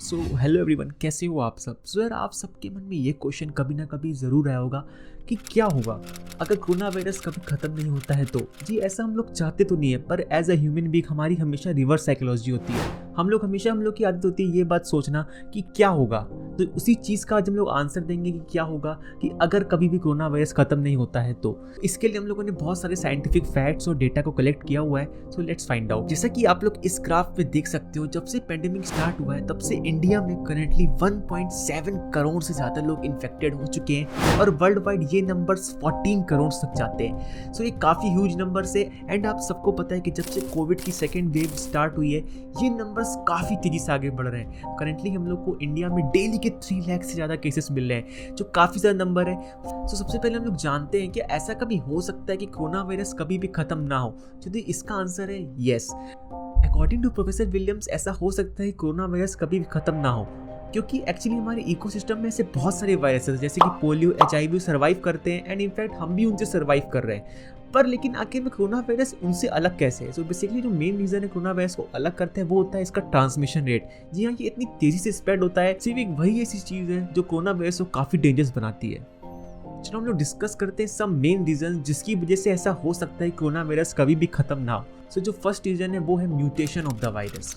So hello everyone, कैसे हो आप सब। यार आप सबके मन में ये क्वेश्चन कभी ना कभी ज़रूर आया होगा कि क्या होगा अगर कोरोना वायरस कभी ख़त्म नहीं होता है। तो जी ऐसा हम लोग चाहते तो नहीं है, पर एज अ ह्यूमन बीइंग हमारी हमेशा रिवर्स साइकोलॉजी होती है। हम लोग की आदत होती है ये बात सोचना कि क्या होगा। तो उसी चीज़ का आज हम लोग आंसर देंगे कि क्या होगा कि अगर कभी भी कोरोना वायरस ख़त्म नहीं होता है तो। इसके लिए हम लोगों ने बहुत सारे साइंटिफिक फैक्ट्स और डेटा को कलेक्ट किया हुआ है। So let's find out. जैसा कि आप लोग इस ग्राफ पे देख सकते हो, जब से पेंडेमिक स्टार्ट हुआ है तब से इंडिया में करेंटली 1.7 करोड़ से ज़्यादा लोग इन्फेक्टेड हो चुके हैं और वर्ल्ड वाइड ये नंबर्स 14 करोड़ तक जाते हैं। सो ये काफ़ी ह्यूज नंबर्स है। एंड आप सबको पता है कि जब से कोविड की सेकेंड वेव स्टार्ट हुई है ये नंबर्स काफ़ी तेज़ी से आगे बढ़ रहे हैं। करेंटली हम लोग को इंडिया में डेली के 3 लाख से ज़्यादा केसेस मिल रहे हैं, जो काफ़ी ज़्यादा नंबर है। सो सबसे पहले हम लोग जानते हैं कि ऐसा कभी हो सकता है कि कोरोना वायरस कभी भी ख़त्म ना हो। यदि इसका आंसर है yes. According to professor Williams ऐसा हो सकता है कि कोरोना वायरस कभी भी ख़त्म ना हो, क्योंकि एक्चुअली हमारे इकोसिस्टम में ऐसे बहुत सारे वायरसेस जैसे कि पोलियो, HIV सर्वाइव करते हैं एंड इनफैक्ट हम भी उनसे सर्वाइव कर रहे हैं। पर लेकिन आखिर में कोरोना वायरस उनसे अलग कैसे है। सो बेसिकली जो मेन रीजन है कोरोना वायरस को अलग करता है वो होता है इसका ट्रांसमिशन रेट। जी हाँ, ये इतनी तेजी से स्प्रेड होता है। सिर्फ एक वही ऐसी चीज़ है जो कोरोना वायरस को काफ़ी डेंजरस बनाती है। चलो हम लोग डिस्कस करते हैं सब मेन रीजन जिसकी वजह से ऐसा हो सकता है कोरोना वायरस कभी भी खत्म ना हो। सो जो फर्स्ट रीजन है वो है म्यूटेशन ऑफ द वायरस।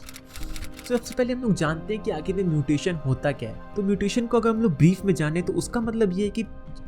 सबसे पहले हम लोग जानते हैं कि आखिर में म्यूटेशन होता क्या है। तो म्यूटेशन को अगर हम लोग ब्रीफ में जाने तो उसका मतलब ये है कि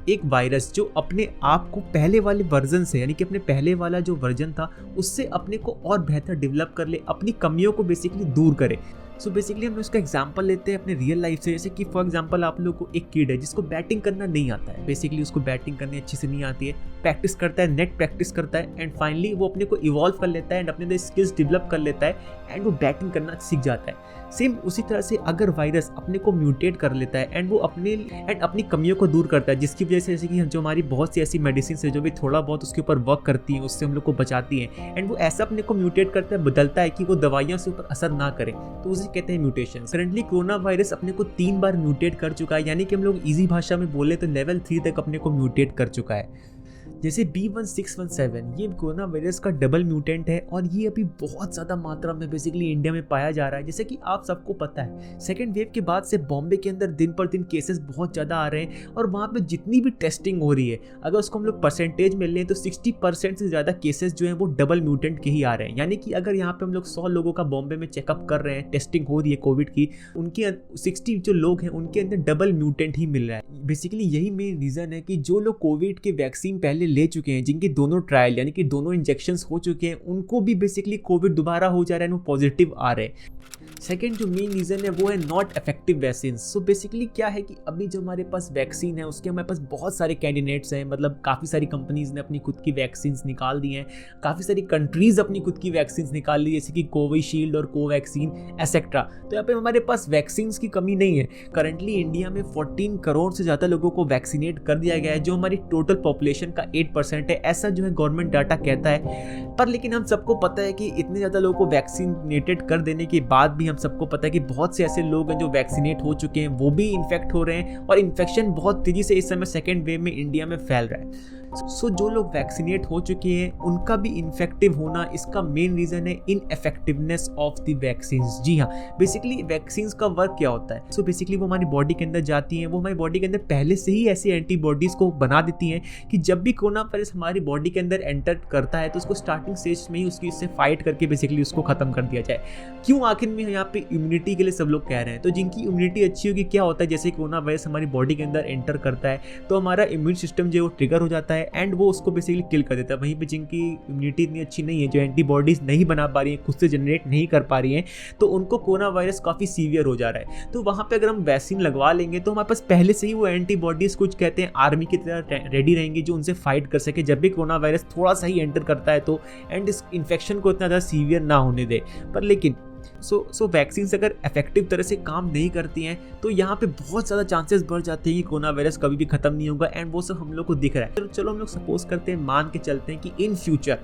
एक वायरस जो अपने आप को पहले वाले वर्जन से, यानी कि अपने पहले वाला जो वर्जन था उससे अपने को और बेहतर डेवलप कर ले, अपनी कमियों को बेसिकली दूर करे। सो बेसिकली हम लोग इसका एग्जांपल लेते हैं अपने रियल लाइफ से। जैसे कि फॉर एग्जांपल आप लोग को एक किड है जिसको बैटिंग करना नहीं आता है। बेसिकली उसको बैटिंग करनी अच्छे से नहीं आती है, प्रैक्टिस करता है, नेट प्रैक्टिस करता है एंड फाइनली वो अपने को इवॉल्व कर लेता है एंड अपने अंदर स्किल्स डेवलप कर लेता है एंड वो बैटिंग करना सीख जाता है। सेम उसी तरह से अगर वायरस अपने को म्यूटेट कर लेता है एंड वो अपनी कमियों को दूर करता है, जिसकी वजह से जैसे कि जो हमारी बहुत सी ऐसी मेडिसिन है जो भी थोड़ा बहुत उसके ऊपर वर्क करती हैं, उससे हम लोग को बचाती हैं एंड वो ऐसा अपने को म्यूटेट करता है, बदलता है कि वो दवाइयों से ऊपर असर ना करे, तो उसे कहते हैं म्यूटेशन। करंटली कोरोना वायरस अपने को 3 बार म्यूटेट कर चुका है, यानी कि हम लोग इजी भाषा में बोले तो लेवल 3 तक अपने को म्यूटेट कर चुका है। जैसे B1617 ये कोरोना वायरस का डबल म्यूटेंट है और ये अभी बहुत ज़्यादा मात्रा में बेसिकली इंडिया में पाया जा रहा है। जैसे कि आप सबको पता है सेकेंड वेव के बाद से बॉम्बे के अंदर दिन पर दिन केसेस बहुत ज़्यादा आ रहे हैं और वहाँ पे जितनी भी टेस्टिंग हो रही है अगर उसको हम लोग परसेंटेज में लें तो 60% से ज़्यादा केसेस जो हैं वो डबल म्यूटेंट के ही आ रहे हैं। यानी कि अगर यहाँ पे हम लोग 100 लोगों का बॉम्बे में चेकअप कर रहे हैं, टेस्टिंग हो रही है कोविड की, उनके 60 जो लोग हैं उनके अंदर डबल म्यूटेंट ही मिल रहा है। बेसिकली यही मेन रीज़न है कि जो लोग कोविड के वैक्सीन पहले ले चुके हैं, जिनके दोनों ट्रायल यानी कि दोनों इंजेक्शंस हो चुके हैं, उनको भी बेसिकली कोविड दोबारा हो जा रहा है, वो पॉजिटिव आ रहे हैं। सेकेंड जो मेन रीज़न है वो है not effective vaccine. So basically क्या है कि अभी जो हमारे पास वैक्सीन है उसके हमारे पास बहुत सारे कैंडिडेट्स हैं, मतलब काफ़ी सारी कंपनीज ने अपनी खुद की वैक्सीन निकाल दी हैं, काफ़ी सारी कंट्रीज अपनी खुद की वैक्सीन निकाल ली जैसे कि कोविशील्ड और कोवैक्सीन एसेट्रा। तो यहाँ पे हमारे पास वैक्सीन की कमी नहीं है। करंटली इंडिया में 14 करोड़ से ज़्यादा लोगों को वैक्सीनेट कर दिया गया है, जो हमारी टोटल पॉपुलेशन का 8% है, ऐसा जो है गवर्नमेंट डाटा कहता है। पर लेकिन हम सबको पता है कि इतने ज़्यादा लोगों को वैक्सीनेटेड कर देने के बाद भी हम सबको पता है कि बहुत से ऐसे लोग हैं जो वैक्सीनेट हो चुके हैं, वो भी इन्फेक्ट हो रहे हैं और इन्फेक्शन बहुत तेज़ी से इस समय सेकेंड वेव में इंडिया में फैल रहा है। सो जो लोग वैक्सीनेट हो चुके हैं उनका भी इन्फेक्टिव होना, इसका मेन रीज़न है इनएफेक्टिवनेस ऑफ द वैक्सीन्स। जी हाँ, बेसिकली वैक्सीन्स का वर्क क्या होता है। सो बेसिकली वो हमारी बॉडी के अंदर जाती हैं, वो हमारी बॉडी के अंदर पहले से ही ऐसी एंटीबॉडीज़ को बना देती हैं कि जब भी कोरोना वायरस हमारी बॉडी के अंदर एंटर करता है तो उसको स्टार्टिंग स्टेज में ही उसकी इससे फाइट करके बेसिकली उसको खत्म कर दिया जाए। क्यों आखिर में यहाँ पे इम्यूनिटी के लिए सब लोग कह रहे हैं। तो जिनकी इम्यूनिटी अच्छी होगी क्या होता है, जैसे कोरोना वायरस हमारी बॉडी के अंदर एंटर करता है तो हमारा इम्यून सिस्टम जो है वो ट्रिगर हो जाता है एंड वो उसको बेसिकली किल कर देता है। वहीं पे जिनकी इम्यूनिटी इतनी अच्छी नहीं है, जो एंटीबॉडीज नहीं बना पा रही हैं, खुद से जनरेट नहीं कर पा रही हैं, तो उनको कोरोना वायरस काफ़ी सीवियर हो जा रहा है। तो वहाँ पे अगर हम वैक्सीन लगवा लेंगे तो हमारे पास पहले से ही वो एंटीबॉडीज कुछ कहते हैं आर्मी की तरह रेडी रहेंगी जो उनसे फाइट कर सके जब भी कोरोना वायरस थोड़ा सा ही एंटर करता है तो, एंड इस इन्फेक्शन को इतना ज़्यादा सीवियर ना होने दे। पर लेकिन सो वैक्सीन अगर इफेक्टिव तरह से काम नहीं करती हैं तो यहाँ पे बहुत ज़्यादा चांसेस बढ़ जाते हैं कि कोरोना वायरस कभी भी खत्म नहीं होगा एंड वो सब हम लोग को दिख रहा है। चलो हम लोग सपोज करते हैं, मान के चलते हैं कि इन फ्यूचर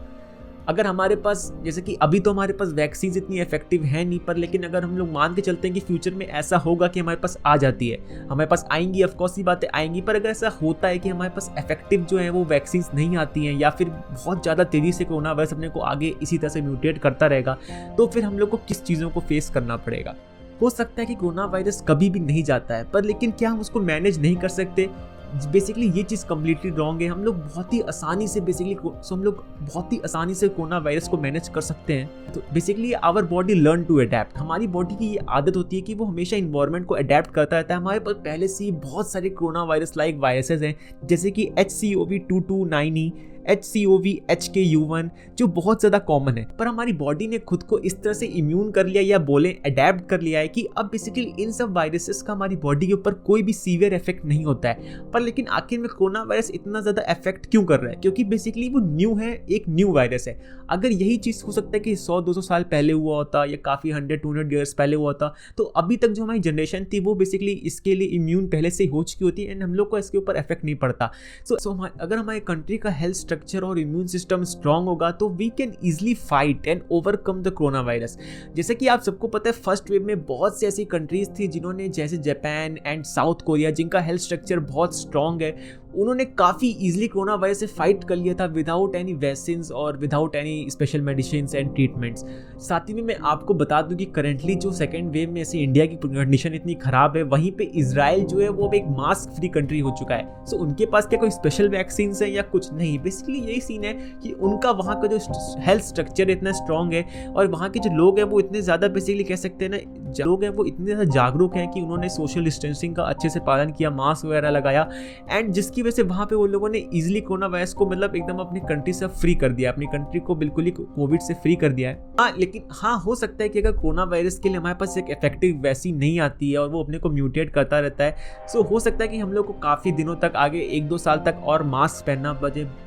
अगर हमारे पास, जैसे कि अभी तो हमारे पास वैक्सीन इतनी इफेक्टिव है नहीं, पर लेकिन अगर हम लोग मान के चलते हैं कि फ्यूचर में ऐसा होगा कि हमारे पास आ जाती है, हमारे पास आएंगी, ऑफकोर्स ये बातें आएंगी, पर अगर ऐसा होता है कि हमारे पास इफेक्टिव जो है वो वैक्सीन नहीं आती हैं या फिर बहुत ज़्यादा तेज़ी से कोरोना वायरस अपने को आगे इसी तरह से म्यूटेट करता रहेगा, तो फिर हम लोग को किस चीज़ों को फेस करना पड़ेगा। हो सकता है कि कोरोना वायरस कभी भी नहीं जाता है, पर लेकिन क्या हम उसको मैनेज नहीं कर सकते? बेसिकली ये चीज़ कम्प्लीटली रॉन्ग है। हम लोग बहुत ही आसानी से कोरोना वायरस को मैनेज कर सकते हैं। तो basically our body learn to adapt. हमारी बॉडी की ये आदत होती है कि वो हमेशा इन्वायरमेंट को अडेप्ट करता रहता है। हमारे पास पहले से ही बहुत सारे कोरोना वायरस लाइक वायरसेस हैं, जैसे कि HCOV229E, HCOV HKU1, जो बहुत ज़्यादा कॉमन है। पर हमारी बॉडी ने खुद को इस तरह से इम्यून कर लिया, या बोले अडेप्ट कर लिया है, कि अब बेसिकली इन सब वायरसेस का हमारी बॉडी के ऊपर कोई भी सीवियर इफेक्ट नहीं होता है। पर लेकिन आखिर में कोरोना वायरस इतना ज़्यादा इफेक्ट क्यों कर रहा है? क्योंकि बेसिकली वो न्यू है, एक न्यू वायरस है। अगर यही चीज़ हो सकता है कि 100-200 साल पहले हुआ होता, या काफ़ी 100-200 ईयर्स पहले हुआ होता, तो अभी तक जो हमारी जनरेशन थी वो बेसिकली इसके लिए इम्यून पहले से ही हो चुकी होती है, एंड हम लोग को इसके ऊपर इफेक्ट नहीं पड़ता। सो अगर हमारे कंट्री का हेल्थ स्ट्रक्चर और इम्यून सिस्टम स्ट्रांग होगा, तो we can easily fight and overcome the corona virus. जैसे कि आप सबको पता है, फर्स्ट वेव में बहुत सी ऐसी कंट्रीज थी जिन्होंने, जैसे जापान एंड साउथ कोरिया, जिनका हेल्थ स्ट्रक्चर बहुत स्ट्रांग है, उन्होंने काफ़ी इजीली कोरोना वायरस से फाइट कर लिया था विदाउट एनी वैक्सीन और without any special medicine and treatments. साथ ही में मैं आपको बता दूं कि करंटली जो सेकेंड वेव में ऐसे इंडिया की कंडीशन इतनी ख़राब है, वहीं पे इजराइल जो है वो अब एक मास्क फ्री कंट्री हो चुका है। सो उनके पास क्या कोई स्पेशल वैक्सीन है या कुछ नहीं, बेसिकली यही सीन है कि उनका वहाँ का जो हेल्थ स्ट्रक्चर इतना स्ट्रॉन्ग है, और वहाँ के जो लोग हैं वो इतने ज़्यादा बेसिकली कह सकते हैं ना, लोग हैं वो इतने ज़्यादा जागरूक हैं कि उन्होंने सोशल डिस्टेंसिंग का अच्छे से पालन किया, मास्क वगैरह लगाया, एंड जिसकी वजह से वहाँ पे वो लोगों ने इजीली कोरोना वायरस को मतलब एकदम अपनी कंट्री से फ्री कर दिया, अपनी कंट्री को बिल्कुल ही कोविड से फ्री कर दिया है। हाँ, लेकिन हाँ, हो सकता है कि अगर कोरोना वायरस के लिए हमारे पास एक इफेक्टिव वैक्सीन नहीं आती है और वो अपने को म्यूटेट करता रहता है, सो हो सकता है कि हम लोग को काफ़ी दिनों तक, आगे 1-2 साल तक और मास्क पहनना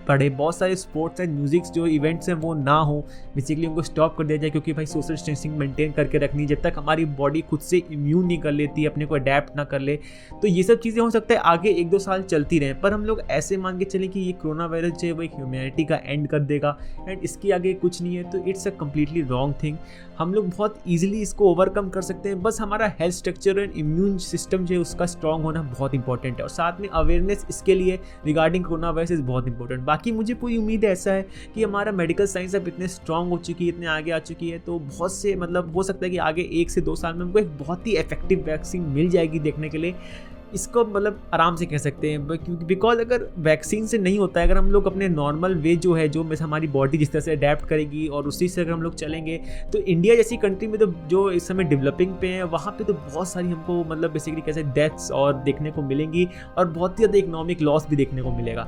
पड़े। बहुत सारे स्पोर्ट्स एंड म्यूजिक जो इवेंट्स हैं वो ना हो, बेसिकली उनको स्टॉप कर दिया जाए, क्योंकि भाई सोशल डिस्टेंसिंग मेंटेन करके रखनी, जब तक हमारी बॉडी खुद से इम्यून नहीं कर लेती, अपने को अडेप्ट ना कर ले। तो ये सब चीज़ें हो सकता है आगे 1-2 साल चलती रहें, पर हम लोग ऐसे मान के चलें कि ये कोरोना वायरस जो है वो एक ह्यूमैनिटी का एंड कर देगा एंड इसके आगे कुछ नहीं है, तो it's a completely wrong thing. हम लोग बहुत ईजिली इसको ओवरकम कर सकते हैं, बस हमारा health structure and immune system जो है उसका स्ट्रॉन्ग होना बहुत इंपॉर्टेंट है, और साथ में अवेयरनेस इसके लिए रिगार्डिंग कोरोना वायरस इज बहुत इंपॉर्टेंट। बाकी मुझे पूरी उम्मीद है ऐसा है कि हमारा मेडिकल साइंस अब इतने स्ट्रॉन्ग हो चुकी है, इतने आगे आ चुकी है, तो बहुत से मतलब हो सकता है कि आगे 1 से 2 साल में हमको एक बहुत ही इफेक्टिव वैक्सीन मिल जाएगी देखने के लिए। इसको मतलब आराम से कह सकते हैं, क्योंकि बिकॉज अगर वैक्सीन से नहीं होता है, अगर हम लोग अपने नॉर्मल वे जो है, जो हमारी बॉडी जिस तरह से अडेप्ट करेगी और उसी से अगर हम लोग चलेंगे, तो इंडिया जैसी कंट्री में तो जो इस समय डेवलपिंग पे है, वहाँ पे तो बहुत सारी हमको मतलब बेसिकली कैसे डेथ्स और देखने को मिलेंगी, और बहुत ही ज़्यादा इकोनॉमिक लॉस भी देखने को मिलेगा।